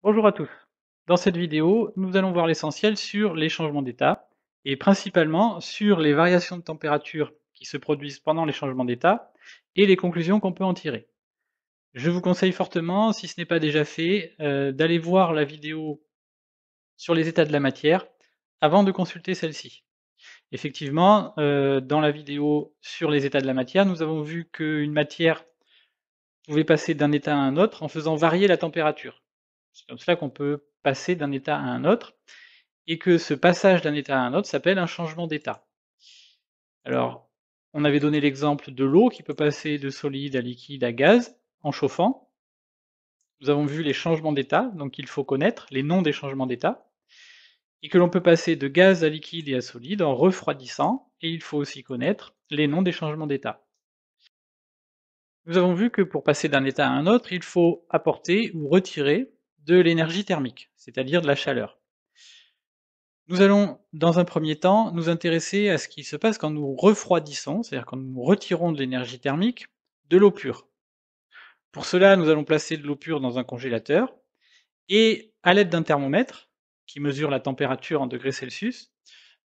Bonjour à tous. Dans cette vidéo, nous allons voir l'essentiel sur les changements d'état et principalement sur les variations de température qui se produisent pendant les changements d'état et les conclusions qu'on peut en tirer. Je vous conseille fortement, si ce n'est pas déjà fait, d'aller voir la vidéo sur les états de la matière avant de consulter celle-ci. Effectivement, dans la vidéo sur les états de la matière, nous avons vu qu'une matière pouvait passer d'un état à un autre en faisant varier la température. C'est comme cela qu'on peut passer d'un état à un autre et que ce passage d'un état à un autre s'appelle un changement d'état. Alors, on avait donné l'exemple de l'eau qui peut passer de solide à liquide à gaz en chauffant. Nous avons vu les changements d'état, donc il faut connaître les noms des changements d'état, et que l'on peut passer de gaz à liquide et à solide en refroidissant, et il faut aussi connaître les noms des changements d'état. Nous avons vu que pour passer d'un état à un autre, il faut apporter ou retirer de l'énergie thermique, c'est-à-dire de la chaleur. Nous allons, dans un premier temps, nous intéresser à ce qui se passe quand nous refroidissons, c'est-à-dire quand nous retirons de l'énergie thermique de l'eau pure. Pour cela, nous allons placer de l'eau pure dans un congélateur et, à l'aide d'un thermomètre, qui mesure la température en degrés Celsius,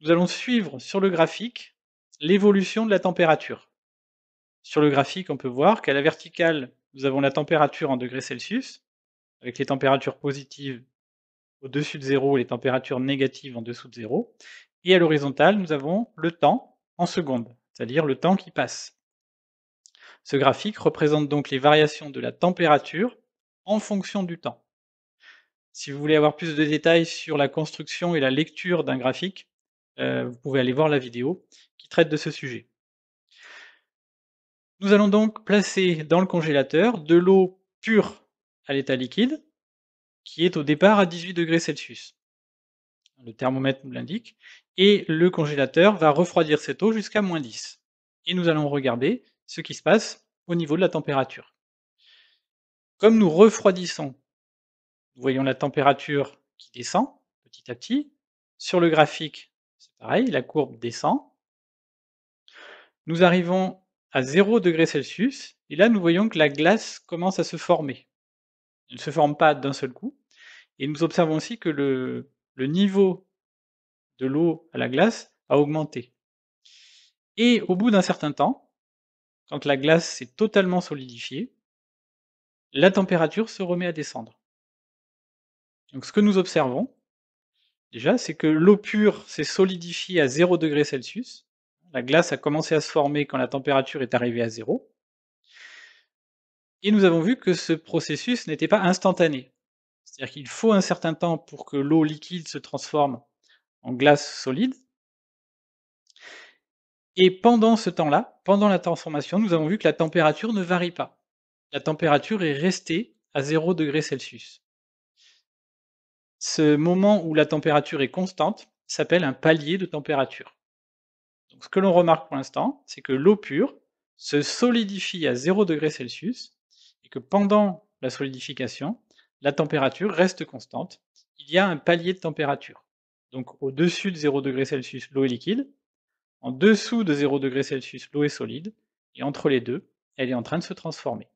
nous allons suivre sur le graphique l'évolution de la température. Sur le graphique, on peut voir qu'à la verticale, nous avons la température en degrés Celsius, avec les températures positives au-dessus de zéro et les températures négatives en dessous de zéro. Et à l'horizontale, nous avons le temps en secondes, c'est-à-dire le temps qui passe. Ce graphique représente donc les variations de la température en fonction du temps. Si vous voulez avoir plus de détails sur la construction et la lecture d'un graphique, vous pouvez aller voir la vidéo qui traite de ce sujet. Nous allons donc placer dans le congélateur de l'eau pure à l'état liquide, qui est au départ à 18 degrés Celsius. Le thermomètre nous l'indique, et le congélateur va refroidir cette eau jusqu'à -10. Et nous allons regarder ce qui se passe au niveau de la température. Comme nous refroidissons, nous voyons la température qui descend petit à petit. Sur le graphique, c'est pareil, la courbe descend. Nous arrivons à 0 degré Celsius, et là nous voyons que la glace commence à se former. Elle ne se forme pas d'un seul coup, et nous observons aussi que le niveau de l'eau à la glace a augmenté. Et au bout d'un certain temps, quand la glace s'est totalement solidifiée, la température se remet à descendre. Donc ce que nous observons, déjà, c'est que l'eau pure s'est solidifiée à 0 degré Celsius. La glace a commencé à se former quand la température est arrivée à 0. Et nous avons vu que ce processus n'était pas instantané. C'est-à-dire qu'il faut un certain temps pour que l'eau liquide se transforme en glace solide. Et pendant ce temps-là, pendant la transformation, nous avons vu que la température ne varie pas. La température est restée à 0 degré Celsius. Ce moment où la température est constante s'appelle un palier de température. Donc ce que l'on remarque pour l'instant, c'est que l'eau pure se solidifie à 0 degré Celsius et que pendant la solidification, la température reste constante. Il y a un palier de température. Donc au-dessus de 0 degré Celsius, l'eau est liquide, en dessous de 0 degré Celsius, l'eau est solide, et entre les deux, elle est en train de se transformer.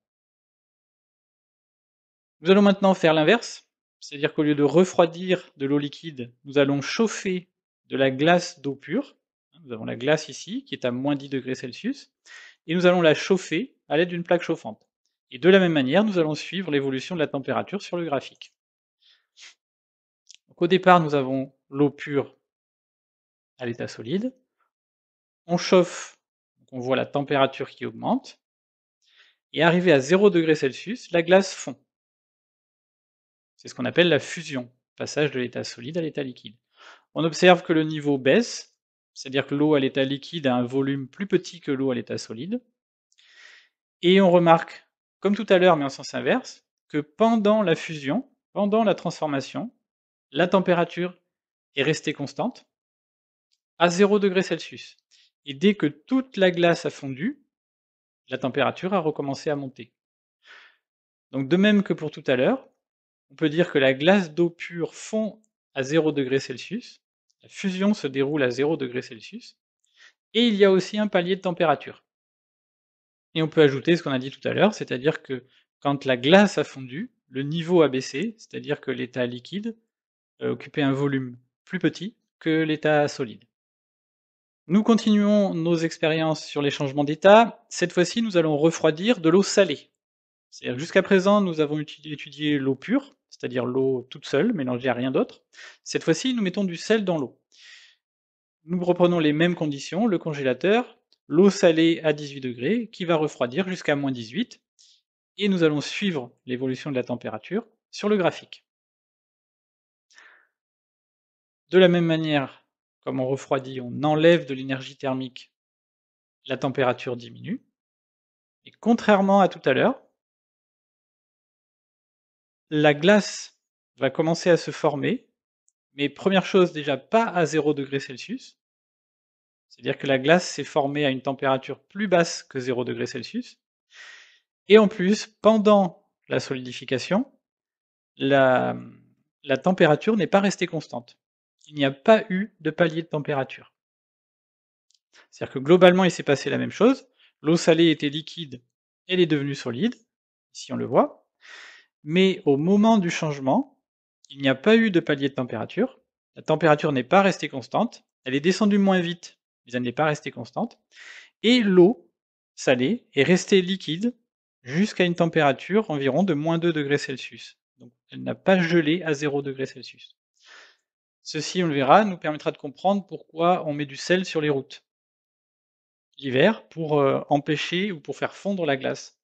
Nous allons maintenant faire l'inverse, c'est-à-dire qu'au lieu de refroidir de l'eau liquide, nous allons chauffer de la glace d'eau pure. Nous avons la glace ici, qui est à -10 degrés Celsius, et nous allons la chauffer à l'aide d'une plaque chauffante. Et de la même manière, nous allons suivre l'évolution de la température sur le graphique. Donc au départ, nous avons l'eau pure à l'état solide. On chauffe, donc on voit la température qui augmente, et arrivé à 0 degré Celsius, la glace fond. C'est ce qu'on appelle la fusion, passage de l'état solide à l'état liquide. On observe que le niveau baisse, c'est-à-dire que l'eau à l'état liquide a un volume plus petit que l'eau à l'état solide. Et on remarque, comme tout à l'heure mais en sens inverse, que pendant la fusion, pendant la transformation, la température est restée constante à 0 degré Celsius. Et dès que toute la glace a fondu, la température a recommencé à monter. Donc de même que pour tout à l'heure, on peut dire que la glace d'eau pure fond à 0 degré Celsius, la fusion se déroule à 0 degré Celsius, et il y a aussi un palier de température. Et on peut ajouter ce qu'on a dit tout à l'heure, c'est-à-dire que quand la glace a fondu, le niveau a baissé, c'est-à-dire que l'état liquide occupait un volume plus petit que l'état solide. Nous continuons nos expériences sur les changements d'état. Cette fois-ci, nous allons refroidir de l'eau salée. C'est-à-dire jusqu'à présent, nous avons étudié l'eau pure, c'est-à-dire l'eau toute seule, mélangée à rien d'autre. Cette fois-ci, nous mettons du sel dans l'eau. Nous reprenons les mêmes conditions, le congélateur, l'eau salée à 18 degrés, qui va refroidir jusqu'à moins 18, et nous allons suivre l'évolution de la température sur le graphique. De la même manière, comme on refroidit, on enlève de l'énergie thermique, la température diminue, et contrairement à tout à l'heure, la glace va commencer à se former, mais première chose déjà pas à 0°C, c'est-à-dire que la glace s'est formée à une température plus basse que 0°C, et en plus, pendant la solidification, la, la température n'est pas restée constante. Il n'y a pas eu de palier de température. C'est-à-dire que globalement, il s'est passé la même chose. L'eau salée était liquide, elle est devenue solide, ici on le voit, mais au moment du changement, il n'y a pas eu de palier de température, la température n'est pas restée constante, elle est descendue moins vite, mais elle n'est pas restée constante, et l'eau salée est restée liquide jusqu'à une température environ de moins 2°C. Donc elle n'a pas gelé à 0°C. Ceci, on le verra, nous permettra de comprendre pourquoi on met du sel sur les routes l'hiver pour empêcher ou pour faire fondre la glace.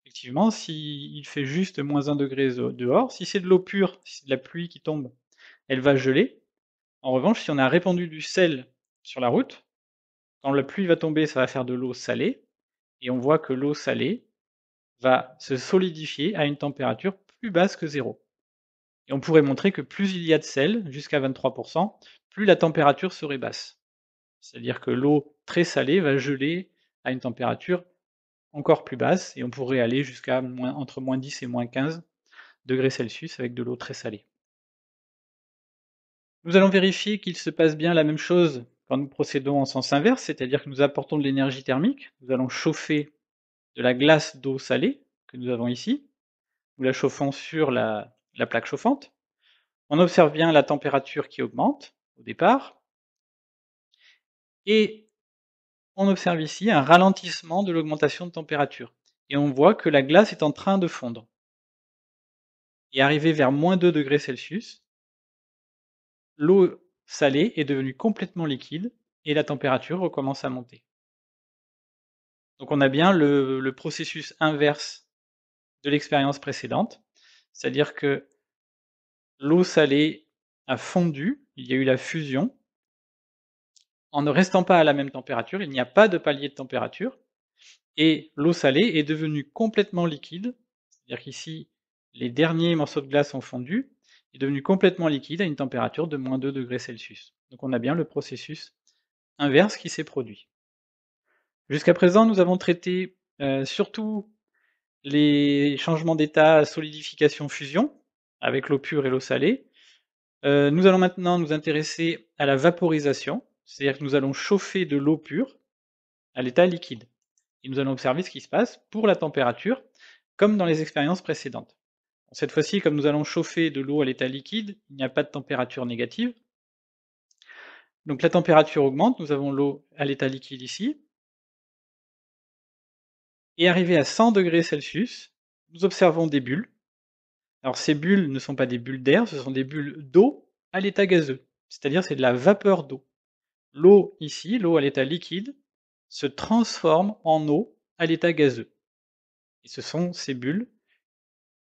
Effectivement, s'il fait juste moins 1 degré dehors, si c'est de l'eau pure, si c'est de la pluie qui tombe, elle va geler. En revanche, si on a répandu du sel sur la route, quand la pluie va tomber, ça va faire de l'eau salée, et on voit que l'eau salée va se solidifier à une température plus basse que 0. Et on pourrait montrer que plus il y a de sel, jusqu'à 23%, plus la température serait basse. C'est-à-dire que l'eau très salée va geler à une température encore plus basse, et on pourrait aller jusqu'à entre moins 10 et moins 15 degrés Celsius avec de l'eau très salée. Nous allons vérifier qu'il se passe bien la même chose quand nous procédons en sens inverse, c'est-à-dire que nous apportons de l'énergie thermique, nous allons chauffer de la glace d'eau salée que nous avons ici, nous la chauffons sur la plaque chauffante, on observe bien la température qui augmente au départ, et on observe ici un ralentissement de l'augmentation de température, et on voit que la glace est en train de fondre. Et arrivé vers moins 2 degrés Celsius, l'eau salée est devenue complètement liquide et la température recommence à monter. Donc on a bien le processus inverse de l'expérience précédente, c'est-à-dire que l'eau salée a fondu, il y a eu la fusion, en ne restant pas à la même température, il n'y a pas de palier de température, et l'eau salée est devenue complètement liquide, c'est-à-dire qu'ici, les derniers morceaux de glace ont fondu, est devenu complètement liquide à une température de moins 2 degrés Celsius. Donc on a bien le processus inverse qui s'est produit. Jusqu'à présent, nous avons traité surtout les changements d'état solidification-fusion, avec l'eau pure et l'eau salée. Nous allons maintenant nous intéresser à la vaporisation, c'est-à-dire que nous allons chauffer de l'eau pure à l'état liquide. Et nous allons observer ce qui se passe pour la température, comme dans les expériences précédentes. Cette fois-ci, comme nous allons chauffer de l'eau à l'état liquide, il n'y a pas de température négative. Donc la température augmente, nous avons l'eau à l'état liquide ici. Et arrivé à 100 degrés Celsius, nous observons des bulles. Alors ces bulles ne sont pas des bulles d'air, ce sont des bulles d'eau à l'état gazeux, c'est-à-dire c'est de la vapeur d'eau. L'eau ici, l'eau à l'état liquide, se transforme en eau à l'état gazeux. Et ce sont ces bulles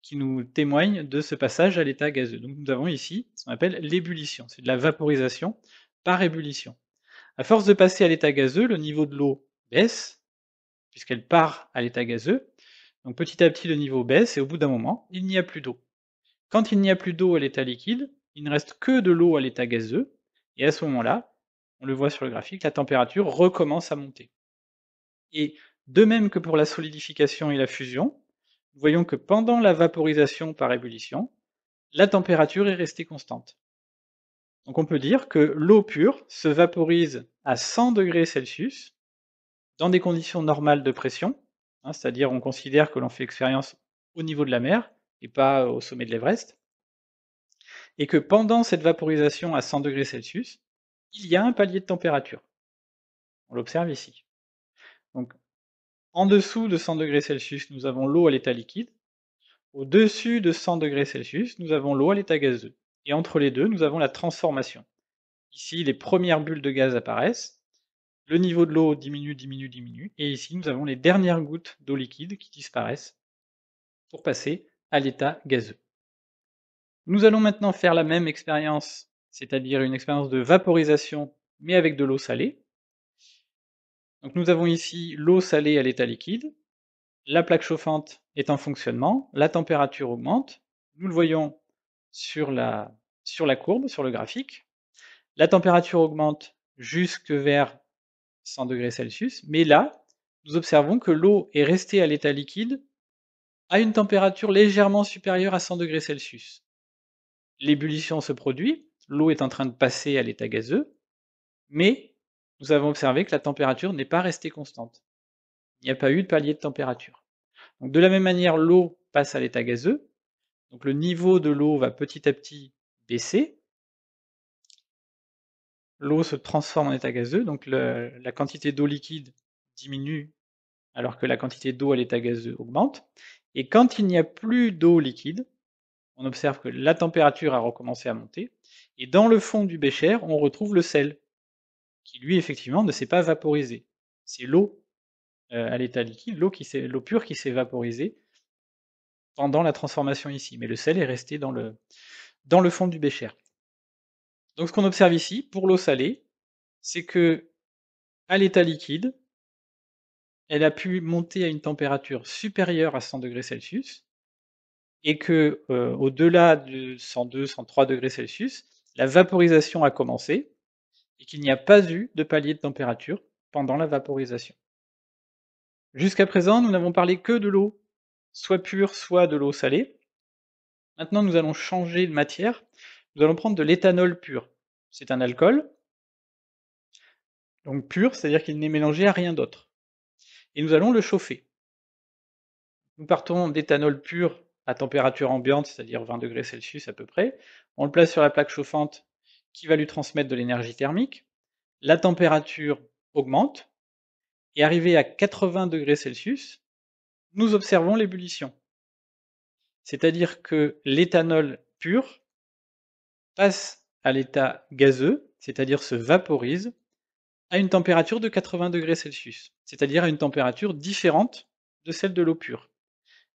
qui nous témoignent de ce passage à l'état gazeux. Donc nous avons ici ce qu'on appelle l'ébullition, c'est de la vaporisation par ébullition. À force de passer à l'état gazeux, le niveau de l'eau baisse, puisqu'elle part à l'état gazeux. Donc petit à petit, le niveau baisse et au bout d'un moment, il n'y a plus d'eau. Quand il n'y a plus d'eau à l'état liquide, il ne reste que de l'eau à l'état gazeux, et à ce moment-là, on le voit sur le graphique, la température recommence à monter. Et de même que pour la solidification et la fusion, nous voyons que pendant la vaporisation par ébullition, la température est restée constante. Donc on peut dire que l'eau pure se vaporise à 100 degrés Celsius dans des conditions normales de pression, hein, c'est-à-dire on considère que l'on fait expérience au niveau de la mer, et pas au sommet de l'Everest, et que pendant cette vaporisation à 100 degrés Celsius, il y a un palier de température. On l'observe ici. Donc, en dessous de 100 degrés Celsius, nous avons l'eau à l'état liquide. Au-dessus de 100 degrés Celsius, nous avons l'eau à l'état gazeux. Et entre les deux, nous avons la transformation. Ici, les premières bulles de gaz apparaissent, le niveau de l'eau diminue, diminue, diminue, et ici, nous avons les dernières gouttes d'eau liquide qui disparaissent pour passer à l'état gazeux. Nous allons maintenant faire la même expérience, c'est-à-dire une expérience de vaporisation, mais avec de l'eau salée. Donc nous avons ici l'eau salée à l'état liquide, la plaque chauffante est en fonctionnement, la température augmente, nous le voyons sur la courbe, sur le graphique. La température augmente jusque vers 100 degrés Celsius, mais là, nous observons que l'eau est restée à l'état liquide à une température légèrement supérieure à 100 degrés Celsius. L'ébullition se produit, l'eau est en train de passer à l'état gazeux, mais nous avons observé que la température n'est pas restée constante. Il n'y a pas eu de palier de température. Donc de la même manière, l'eau passe à l'état gazeux, donc le niveau de l'eau va petit à petit baisser, l'eau se transforme en état gazeux, donc la quantité d'eau liquide diminue alors que la quantité d'eau à l'état gazeux augmente, et quand il n'y a plus d'eau liquide, on observe que la température a recommencé à monter, et dans le fond du bécher, on retrouve le sel, qui lui effectivement ne s'est pas vaporisé. C'est l'eau à l'état liquide, l'eau pure qui s'est vaporisée pendant la transformation ici, mais le sel est resté dans le fond du bécher. Donc ce qu'on observe ici, pour l'eau salée, c'est que à l'état liquide, elle a pu monter à une température supérieure à 100 degrés Celsius, et que au-delà de 102, 103 degrés Celsius, la vaporisation a commencé, et qu'il n'y a pas eu de palier de température pendant la vaporisation. Jusqu'à présent, nous n'avons parlé que de l'eau, soit pure, soit de l'eau salée. Maintenant, nous allons changer de matière. Nous allons prendre de l'éthanol pur. C'est un alcool, donc pur, c'est-à-dire qu'il n'est mélangé à rien d'autre. Et nous allons le chauffer. Nous partons d'éthanol pur à température ambiante, c'est-à-dire 20 degrés Celsius à peu près. On le place sur la plaque chauffante qui va lui transmettre de l'énergie thermique. La température augmente, et arrivé à 80 degrés Celsius, nous observons l'ébullition. C'est-à-dire que l'éthanol pur passe à l'état gazeux, c'est-à-dire se vaporise, à une température de 80 degrés Celsius, c'est-à-dire à une température différente de celle de l'eau pure.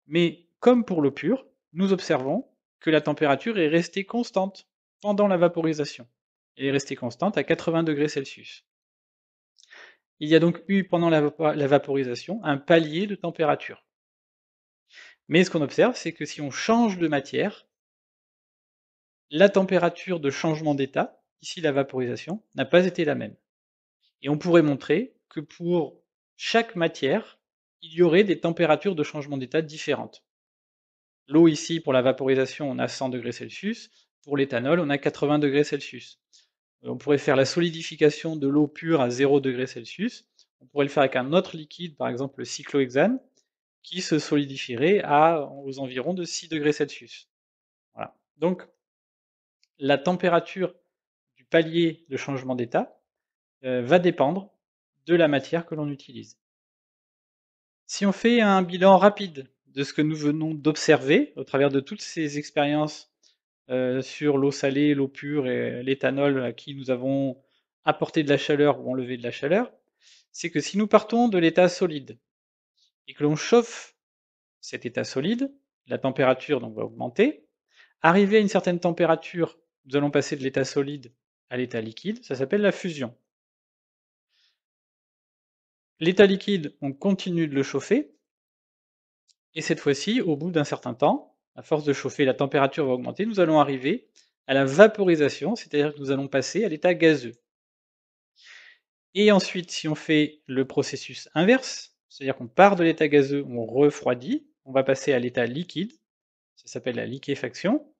Mais comme pour l'eau pure, nous observons que la température est restée constante pendant la vaporisation. Elle est restée constante à 80 degrés Celsius. Il y a donc eu pendant la vaporisation un palier de température. Mais ce qu'on observe, c'est que si on change de matière, la température de changement d'état, ici la vaporisation, n'a pas été la même. Et on pourrait montrer que pour chaque matière, il y aurait des températures de changement d'état différentes. L'eau ici, pour la vaporisation, on a 100 degrés Celsius, pour l'éthanol, on a 80 degrés Celsius. On pourrait faire la solidification de l'eau pure à 0 degrés Celsius, on pourrait le faire avec un autre liquide, par exemple le cyclohexane, qui se solidifierait aux environs de 6 degrés Celsius. Voilà. Donc, la température du palier de changement d'état va dépendre de la matière que l'on utilise. Si on fait un bilan rapide de ce que nous venons d'observer au travers de toutes ces expériences sur l'eau salée, l'eau pure et l'éthanol à qui nous avons apporté de la chaleur ou enlevé de la chaleur, c'est que si nous partons de l'état solide et que l'on chauffe cet état solide, la température donc va augmenter. Arrivé à une certaine température, nous allons passer de l'état solide à l'état liquide, ça s'appelle la fusion. L'état liquide, on continue de le chauffer, et cette fois-ci, au bout d'un certain temps, à force de chauffer, la température va augmenter, nous allons arriver à la vaporisation, c'est-à-dire que nous allons passer à l'état gazeux. Et ensuite, si on fait le processus inverse, c'est-à-dire qu'on part de l'état gazeux, on refroidit, on va passer à l'état liquide, ça s'appelle la liquéfaction,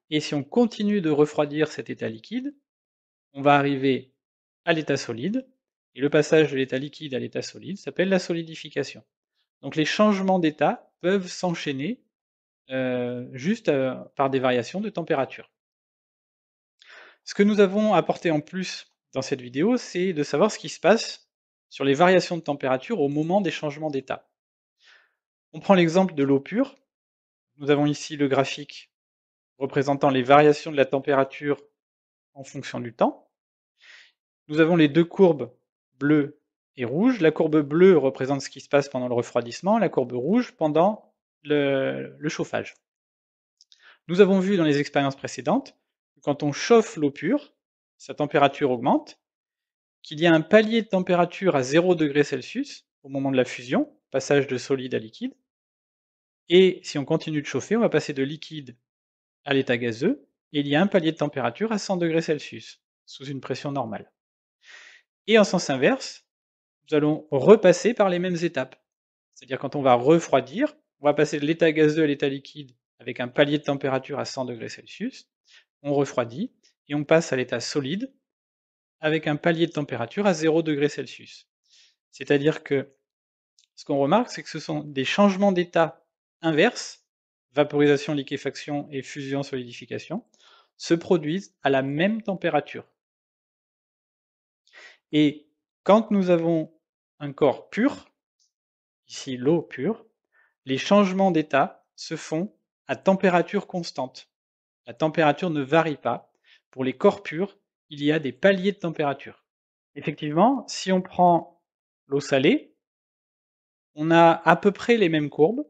et si on continue de refroidir cet état liquide, on va arriver à l'état solide, et le passage de l'état liquide à l'état solide s'appelle la solidification. Donc les changements d'état peuvent s'enchaîner juste, par des variations de température. Ce que nous avons apporté en plus dans cette vidéo, c'est de savoir ce qui se passe sur les variations de température au moment des changements d'état. On prend l'exemple de l'eau pure. Nous avons ici le graphique représentant les variations de la température en fonction du temps. Nous avons les deux courbes bleues et rouges. La courbe bleue représente ce qui se passe pendant le refroidissement, la courbe rouge pendant le chauffage. Nous avons vu dans les expériences précédentes que quand on chauffe l'eau pure, sa température augmente, qu'il y a un palier de température à 0 °C au moment de la fusion, passage de solide à liquide, et si on continue de chauffer, on va passer de liquide à l'état gazeux, et il y a un palier de température à 100 °C, sous une pression normale. Et en sens inverse, nous allons repasser par les mêmes étapes. C'est-à-dire quand on va refroidir, on va passer de l'état gazeux à l'état liquide avec un palier de température à 100 °C, on refroidit, et on passe à l'état solide avec un palier de température à 0 °C. C'est-à-dire que ce qu'on remarque, c'est que ce sont des changements d'état inverses, vaporisation, liquéfaction et fusion, solidification, se produisent à la même température. Et quand nous avons un corps pur, ici l'eau pure, les changements d'état se font à température constante. La température ne varie pas. Pour les corps purs, il y a des paliers de température. Effectivement, si on prend l'eau salée, on a à peu près les mêmes courbes.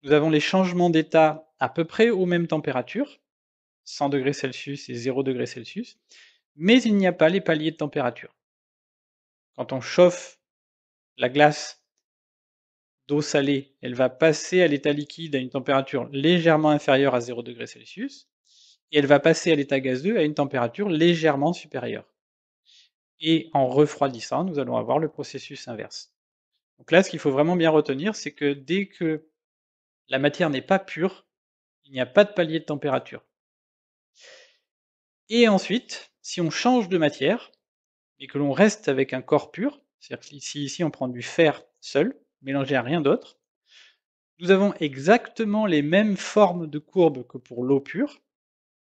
Nous avons les changements d'état à peu près aux mêmes températures, 100 °C et 0 °C, mais il n'y a pas les paliers de température. Quand on chauffe la glace d'eau salée, elle va passer à l'état liquide à une température légèrement inférieure à 0 °C, et elle va passer à l'état gazeux à une température légèrement supérieure. Et en refroidissant, nous allons avoir le processus inverse. Donc là, ce qu'il faut vraiment bien retenir, c'est que dès que la matière n'est pas pure, il n'y a pas de palier de température. Et ensuite, si on change de matière, et que l'on reste avec un corps pur, c'est-à-dire que si ici on prend du fer seul, mélangé à rien d'autre, nous avons exactement les mêmes formes de courbes que pour l'eau pure.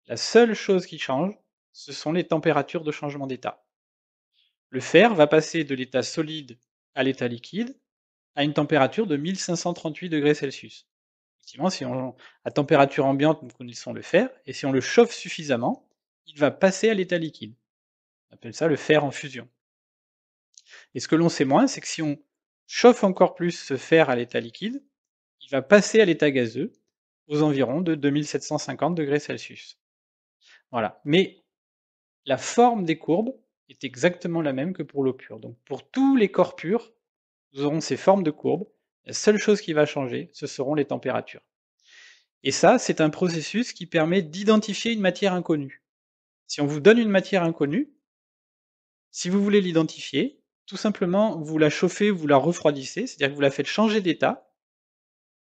La seule chose qui change, ce sont les températures de changement d'état. Le fer va passer de l'état solide à l'état liquide à une température de 1538 °C. Effectivement, si on, à température ambiante, nous connaissons le fer, et si on le chauffe suffisamment, il va passer à l'état liquide. On appelle ça le fer en fusion. Et ce que l'on sait moins, c'est que si on chauffe encore plus ce fer à l'état liquide, il va passer à l'état gazeux aux environs de 2750 °C. Voilà. Mais la forme des courbes est exactement la même que pour l'eau pure. Donc pour tous les corps purs, nous aurons ces formes de courbes. La seule chose qui va changer, ce seront les températures. Et ça, c'est un processus qui permet d'identifier une matière inconnue. Si on vous donne une matière inconnue, si vous voulez l'identifier, tout simplement, vous la chauffez, vous la refroidissez, c'est-à-dire que vous la faites changer d'état,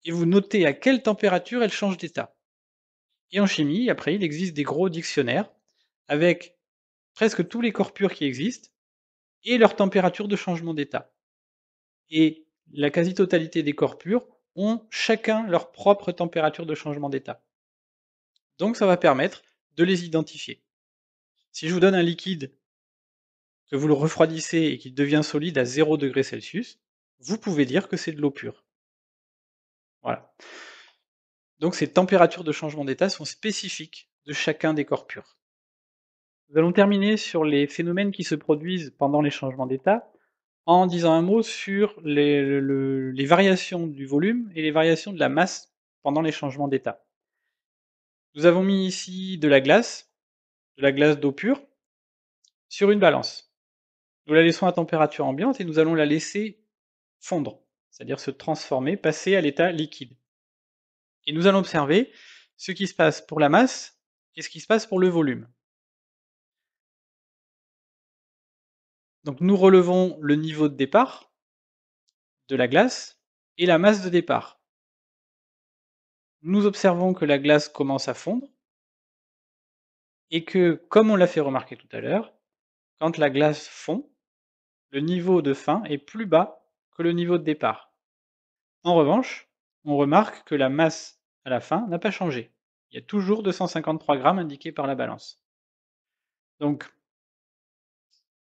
et vous notez à quelle température elle change d'état. Et en chimie, après, il existe des gros dictionnaires avec presque tous les corps purs qui existent et leur température de changement d'état. Et la quasi-totalité des corps purs ont chacun leur propre température de changement d'état. Donc ça va permettre de les identifier. Si je vous donne un liquide, que vous le refroidissez et qu'il devient solide à 0 °C, vous pouvez dire que c'est de l'eau pure. Voilà. Donc ces températures de changement d'état sont spécifiques de chacun des corps purs. Nous allons terminer sur les phénomènes qui se produisent pendant les changements d'état, en disant un mot sur les variations du volume et les variations de la masse pendant les changements d'état. Nous avons mis ici de la glace d'eau pure, sur une balance. Nous la laissons à température ambiante et nous allons la laisser fondre, c'est-à-dire se transformer, passer à l'état liquide. Et nous allons observer ce qui se passe pour la masse et ce qui se passe pour le volume. Donc nous relevons le niveau de départ de la glace et la masse de départ. Nous observons que la glace commence à fondre et que, comme on l'a fait remarquer tout à l'heure, quand la glace fond, le niveau de fin est plus bas que le niveau de départ. En revanche, on remarque que la masse à la fin n'a pas changé. Il y a toujours 253 grammes indiqués par la balance. Donc,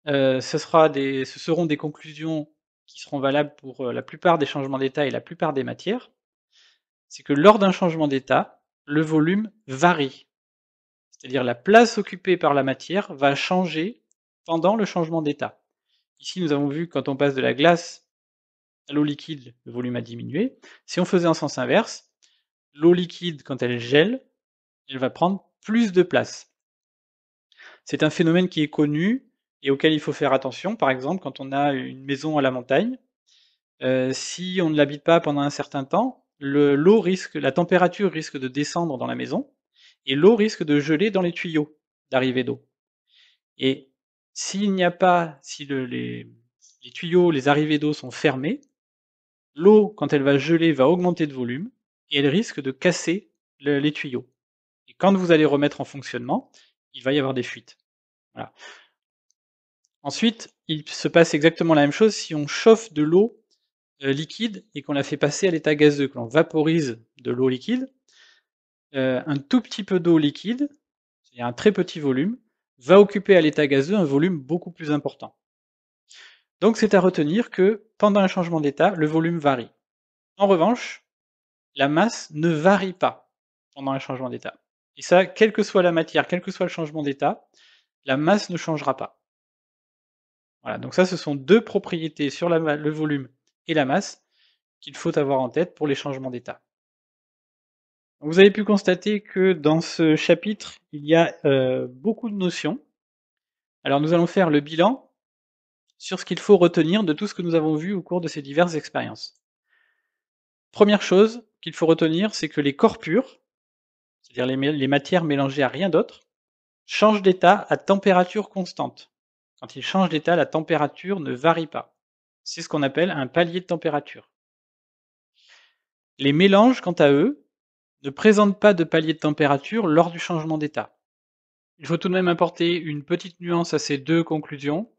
ce seront des conclusions qui seront valables pour la plupart des changements d'état et la plupart des matières. C'est que lors d'un changement d'état, le volume varie. C'est-à-dire la place occupée par la matière va changer pendant le changement d'état. Ici, nous avons vu que quand on passe de la glace à l'eau liquide, le volume a diminué. Si on faisait en sens inverse, l'eau liquide, quand elle gèle, elle va prendre plus de place. C'est un phénomène qui est connu et auquel il faut faire attention. Par exemple, quand on a une maison à la montagne, si on ne l'habite pas pendant un certain temps, la température risque de descendre dans la maison et l'eau risque de geler dans les tuyaux d'arrivée d'eau. Et s'il n'y a pas, si les tuyaux, les arrivées d'eau sont fermés, l'eau, quand elle va geler, va augmenter de volume et elle risque de casser les tuyaux. Et quand vous allez remettre en fonctionnement, il va y avoir des fuites. Voilà. Ensuite, il se passe exactement la même chose si on chauffe de l'eau liquide et qu'on la fait passer à l'état gazeux, que l'on vaporise de l'eau liquide. Un tout petit peu d'eau liquide, c'est-à-dire un très petit volume, va occuper à l'état gazeux un volume beaucoup plus important. Donc c'est à retenir que pendant un changement d'état, le volume varie. En revanche, la masse ne varie pas pendant un changement d'état. Et ça, quelle que soit la matière, quel que soit le changement d'état, la masse ne changera pas. Voilà, donc ça, ce sont deux propriétés sur le volume et la masse qu'il faut avoir en tête pour les changements d'état. Vous avez pu constater que dans ce chapitre, il y a beaucoup de notions. Alors nous allons faire le bilan sur ce qu'il faut retenir de tout ce que nous avons vu au cours de ces diverses expériences. Première chose qu'il faut retenir, c'est que les corps purs, c'est-à-dire les matières mélangées à rien d'autre, changent d'état à température constante. Quand ils changent d'état, la température ne varie pas. C'est ce qu'on appelle un palier de température. Les mélanges, quant à eux, ne présentent pas de palier de température lors du changement d'état. Il faut tout de même apporter une petite nuance à ces deux conclusions,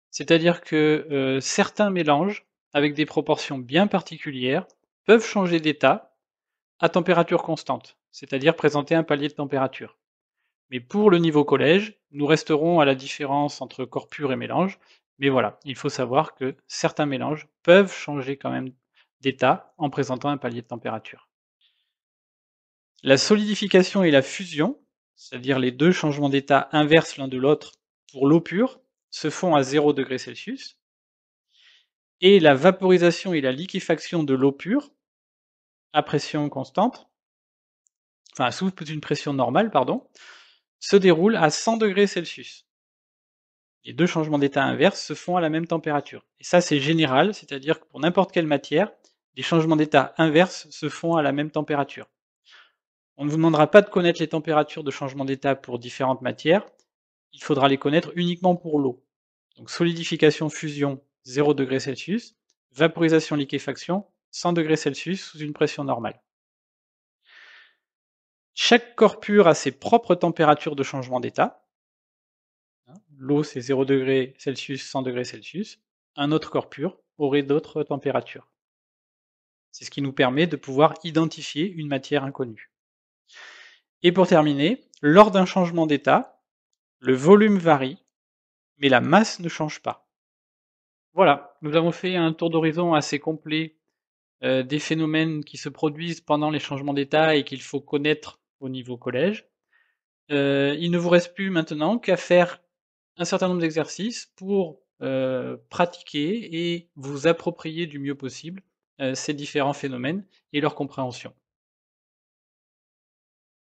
c'est-à-dire que certains mélanges, avec des proportions bien particulières, peuvent changer d'état à température constante, c'est-à-dire présenter un palier de température. Mais pour le niveau collège, nous resterons à la différence entre corps pur et mélange, mais voilà, il faut savoir que certains mélanges peuvent changer quand même d'état en présentant un palier de température. La solidification et la fusion, c'est-à-dire les deux changements d'état inverses l'un de l'autre pour l'eau pure, se font à 0 degré Celsius, et la vaporisation et la liquéfaction de l'eau pure, à pression constante, enfin sous une pression normale, pardon, se déroulent à 100 degrés Celsius. Les deux changements d'état inverses se font à la même température. Et ça, c'est général, c'est-à-dire que pour n'importe quelle matière, les changements d'état inverses se font à la même température. On ne vous demandera pas de connaître les températures de changement d'état pour différentes matières, il faudra les connaître uniquement pour l'eau. Donc solidification, fusion, 0 degré Celsius, vaporisation, liquéfaction, 100 degrés Celsius sous une pression normale. Chaque corps pur a ses propres températures de changement d'état. L'eau, c'est 0 degré Celsius, 100 degrés Celsius. Un autre corps pur aurait d'autres températures. C'est ce qui nous permet de pouvoir identifier une matière inconnue. Et pour terminer, lors d'un changement d'état, le volume varie, mais la masse ne change pas. Voilà, nous avons fait un tour d'horizon assez complet des phénomènes qui se produisent pendant les changements d'état et qu'il faut connaître au niveau collège. Il ne vous reste plus maintenant qu'à faire un certain nombre d'exercices pour pratiquer et vous approprier du mieux possible ces différents phénomènes et leur compréhension.